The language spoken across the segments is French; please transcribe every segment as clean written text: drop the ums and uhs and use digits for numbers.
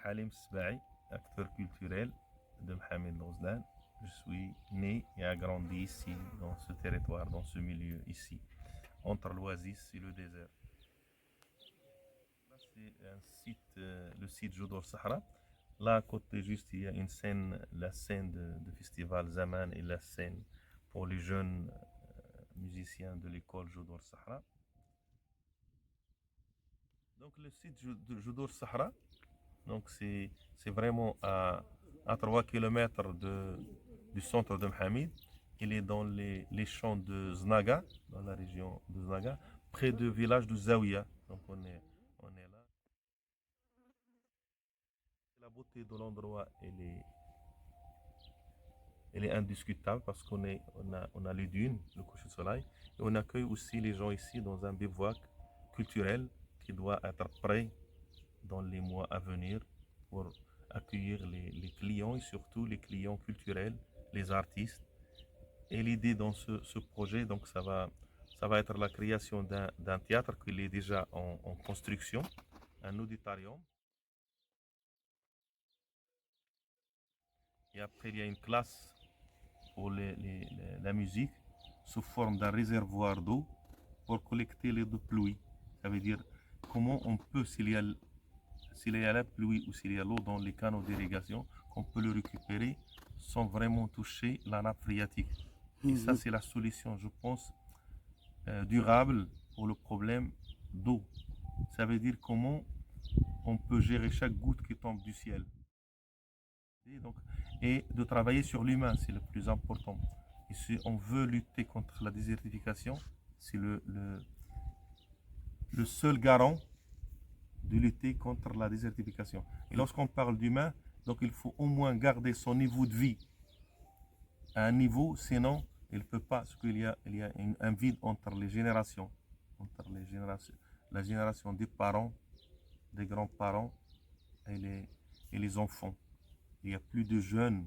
Halim Sbaï, acteur culturel de Mohamed Ghazlan. Je suis né et grandi ici, dans ce territoire, dans ce milieu ici, entre l'Oasis et le désert. Là, c'est un site, le site Jodor Sahara. Là, à côté, juste, il y a une scène, la scène de festival Zaman et la scène pour les jeunes musiciens de l'école Jodor Sahara. Donc, le site de Jodor Sahara, donc c'est vraiment à 3 km du centre de Mohamed. Il est dans les champs de Znaga, dans la région de Znaga, près du village de Zawiya. Donc on est là. La beauté de l'endroit, elle est indiscutable parce on a les dunes, le coucher de soleil. Et on accueille aussi les gens ici dans un bivouac culturel qui doit être prêt dans les mois à venir pour accueillir les clients et surtout les clients culturels, les artistes. Et l'idée dans ce projet, donc ça va être la création d'un théâtre qui est déjà en construction, un auditorium. Et après, il y a une classe pour la musique sous forme d'un réservoir d'eau pour collecter les eaux de pluie. Ça veut dire comment on peut, s'il y a la pluie ou s'il y a l'eau dans les canaux d'irrigation, qu'on peut le récupérer sans vraiment toucher la nappe phréatique. Et ça, c'est la solution, je pense, durable pour le problème d'eau. Ça veut dire comment on peut gérer chaque goutte qui tombe du ciel. Et de travailler sur l'humain, c'est le plus important. Et si on veut lutter contre la désertification, c'est le seul garant de lutter contre la désertification. Et lorsqu'on parle d'humain, donc il faut au moins garder son niveau de vie à un niveau, sinon il ne peut pas, parce qu'il y a un vide entre les générations, la génération des parents, des grands-parents et les enfants. Il n'y a plus de jeunes,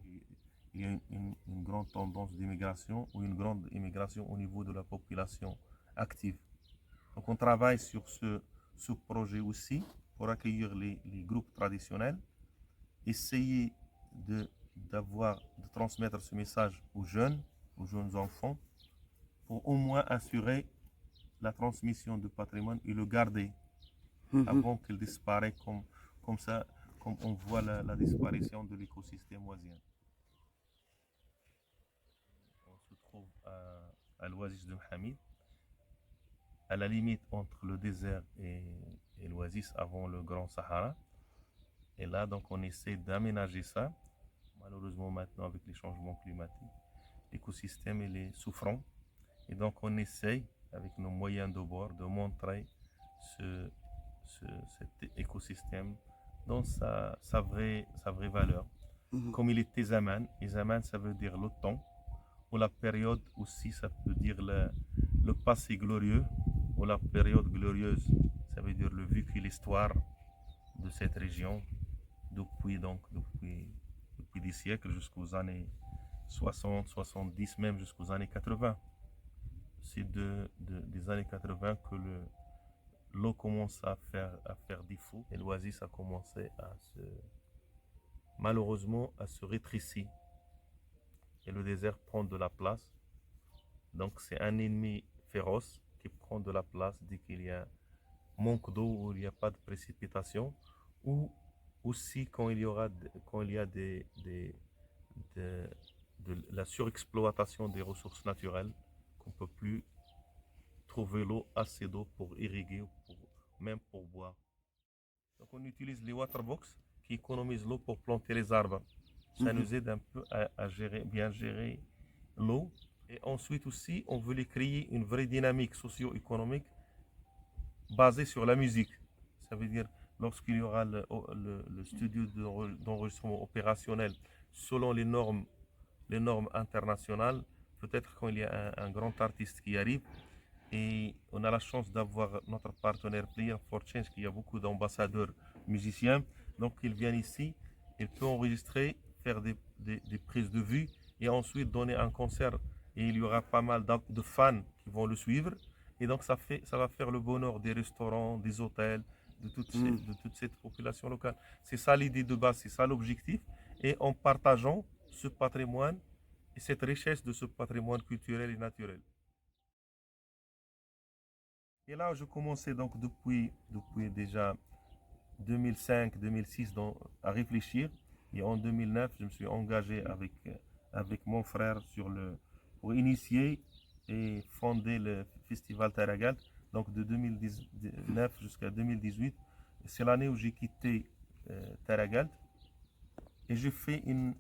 il y a une grande tendance d'immigration ou une grande immigration au niveau de la population active. Donc on travaille sur ce projet aussi pour accueillir les groupes traditionnels, essayer de transmettre ce message aux jeunes enfants, pour au moins assurer la transmission du patrimoine et le garder avant qu'il disparaisse comme ça, comme on voit la disparition de l'écosystème oisien. On se trouve à l'oasis de Mohamed, à la limite entre le désert et l'oasis avant le Grand Sahara. Et là, donc, on essaie d'aménager ça. Malheureusement, maintenant, avec les changements climatiques, l'écosystème est souffrant. Et donc, on essaye, avec nos moyens de bord, de montrer cet écosystème dans sa vraie valeur. Comme il était Zaman, et Zaman, ça veut dire le temps, ou la période aussi, ça peut dire le passé glorieux, ou la période glorieuse, ça veut dire le vécu, l'histoire de cette région, depuis des siècles jusqu'aux années 60, 70, même jusqu'aux années 80. C'est des années 80 que l'eau commence à faire défaut et l'oasis a commencé malheureusement à se rétrécir. Et le désert prend de la place. Donc c'est un ennemi féroce qui prend de la place dès qu'il y a manque d'eau ou il n'y a pas de précipitation, ou aussi quand il y a de la surexploitation des ressources naturelles, qu'on ne peut plus trouver l'eau, assez d'eau pour irriguer, même pour boire. Donc on utilise les waterbox qui économisent l'eau pour planter les arbres. Ça nous aide un peu à bien gérer l'eau Et ensuite aussi, on voulait créer une vraie dynamique socio-économique basée sur la musique. Ça veut dire, lorsqu'il y aura le studio d'enregistrement opérationnel selon les normes internationales, peut-être quand il y a un grand artiste qui arrive, et on a la chance d'avoir notre partenaire Player for Change, qui a beaucoup d'ambassadeurs musiciens. Donc, ils viennent ici, ils peuvent enregistrer, faire des prises de vue et ensuite donner un concert. Et il y aura pas mal de fans qui vont le suivre. Et donc, ça va faire le bonheur des restaurants, des hôtels, de toute cette population locale. C'est ça l'idée de base, c'est ça l'objectif. Et en partageant ce patrimoine et cette richesse de ce patrimoine culturel et naturel. Et là, je commençais donc depuis déjà 2005-2006 à réfléchir. Et en 2009, je me suis engagé avec mon frère pour initier et fonder le festival Taragalt. Donc de 2019 jusqu'à 2018, c'est l'année où j'ai quitté Taragalt. Et j'ai fait une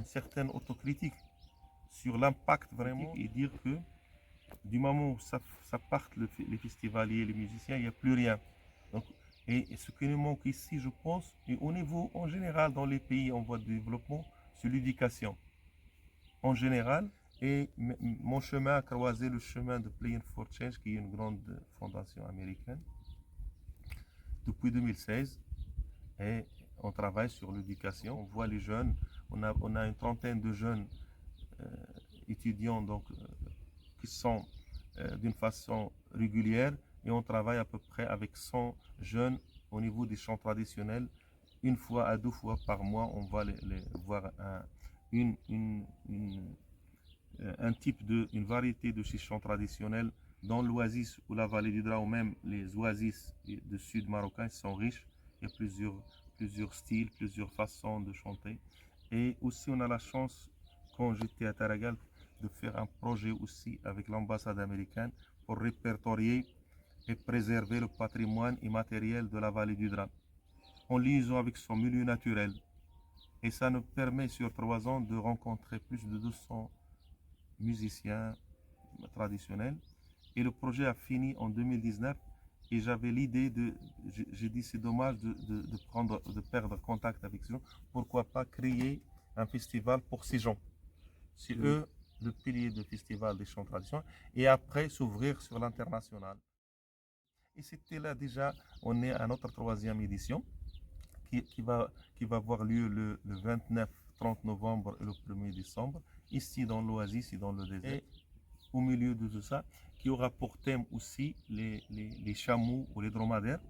certaine autocritique sur l'impact vraiment et dire que du moment où ça partent les festivaliers, les musiciens, il n'y a plus rien. Donc, et ce qui nous manque ici, je pense, et au niveau en général dans les pays en voie de développement, c'est l'éducation. En général, et mon chemin a croisé le chemin de Playing for Change, qui est une grande fondation américaine, depuis 2016. Et on travaille sur l'éducation. On voit les jeunes, on a une trentaine de jeunes étudiants donc, qui sont d'une façon régulière et on travaille à peu près avec 100 jeunes au niveau des chants traditionnels. Une fois à deux fois par mois, on va les voir un type une variété de ces chants traditionnels dans l'Oasis ou la vallée du Dra ou même les oasis du sud marocain sont riches. Il y a plusieurs styles, plusieurs façons de chanter. Et aussi, on a la chance, quand j'étais à Taragal, de faire un projet aussi avec l'ambassade américaine pour répertorier et préserver le patrimoine immatériel de la vallée du Dra en liaison avec son milieu naturel. Et ça nous permet sur 3 ans de rencontrer plus de 200 musiciens traditionnels. Et le projet a fini en 2019 et j'avais l'idée j'ai dit c'est dommage de perdre contact avec ces gens, pourquoi pas créer un festival pour ces gens. C'est eux le pilier du festival des chants traditionnels et après s'ouvrir sur l'international. Et c'était là déjà, on est à notre 3e édition qui va avoir lieu le 29-30 novembre et le 1er décembre, ici dans l'Oasis et dans le désert. Et au milieu de tout ça, qui aura pour thème aussi les chameaux ou les dromadaires.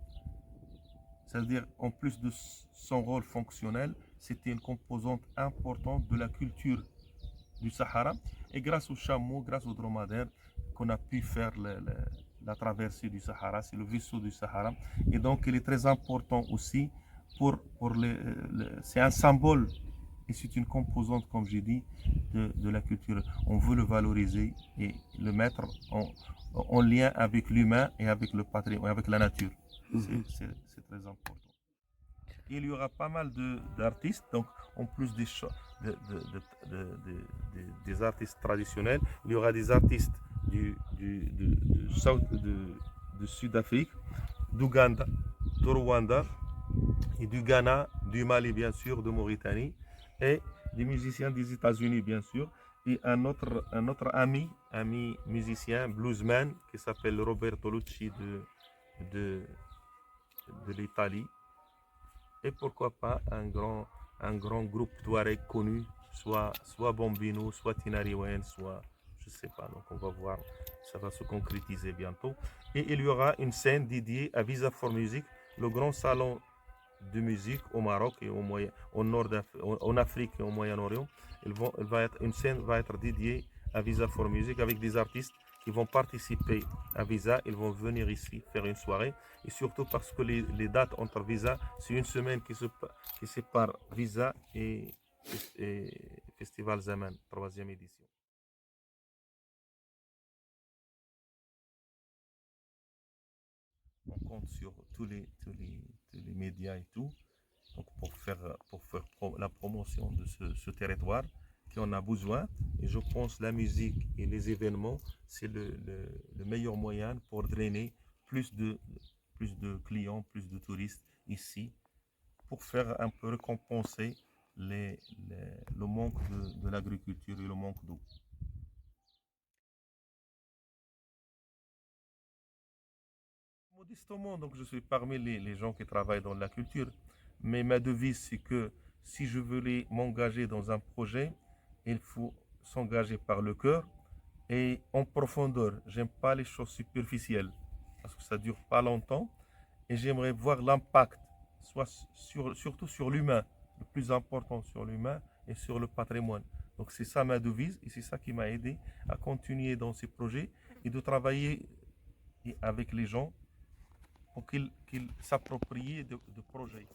C'est-à-dire, en plus de son rôle fonctionnel, c'était une composante importante de la culture du Sahara. Et grâce aux chameaux, grâce aux dromadaires, qu'on a pu faire la traversée du Sahara, c'est le vaisseau du Sahara. Et donc, il est très important aussi c'est un symbole et c'est une composante, comme j'ai dit, de la culture. On veut le valoriser et le mettre en lien avec l'humain et avec le patrimoine, avec la nature. C'est très important. Il y aura pas mal d'artistes, donc en plus des artistes traditionnels, il y aura des artistes de Sud-Afrique, d'Ouganda, de Rwanda, et du Ghana, du Mali bien sûr, de Mauritanie, et des musiciens des États-Unis bien sûr, et un autre ami musicien, bluesman, qui s'appelle Roberto Lucci de l'Italie, et pourquoi pas un grand groupe Touareg connu, soit Bombino, soit Tinariwen, soit je sais pas, donc on va voir, ça va se concrétiser bientôt. Et il y aura une scène dédiée à Visa for Music, le grand salon de musique au Maroc et en Afrique et au Moyen-Orient. Une scène va être dédiée à Visa for Music avec des artistes qui vont participer à Visa. Ils vont venir ici faire une soirée. Et surtout parce que les dates entre Visa, c'est une semaine qui sépare Visa et Festival Zaman, 3e édition. On compte sur tous les médias et tout, donc pour faire la promotion de ce territoire qu'on a besoin. Et je pense que la musique et les événements, c'est le meilleur moyen pour drainer plus de clients, plus de touristes ici, pour faire un peu récompenser le manque de l'agriculture et le manque d'eau. Modestement, donc je suis parmi les gens qui travaillent dans la culture, mais ma devise c'est que si je voulais m'engager dans un projet, il faut s'engager par le cœur et en profondeur. J'aime pas les choses superficielles parce que ça dure pas longtemps et j'aimerais voir l'impact, surtout sur l'humain, le plus important sur l'humain et sur le patrimoine. Donc c'est ça ma devise et c'est ça qui m'a aidé à continuer dans ces projets et de travailler avec les gens pour qu'ils s'approprient de projets.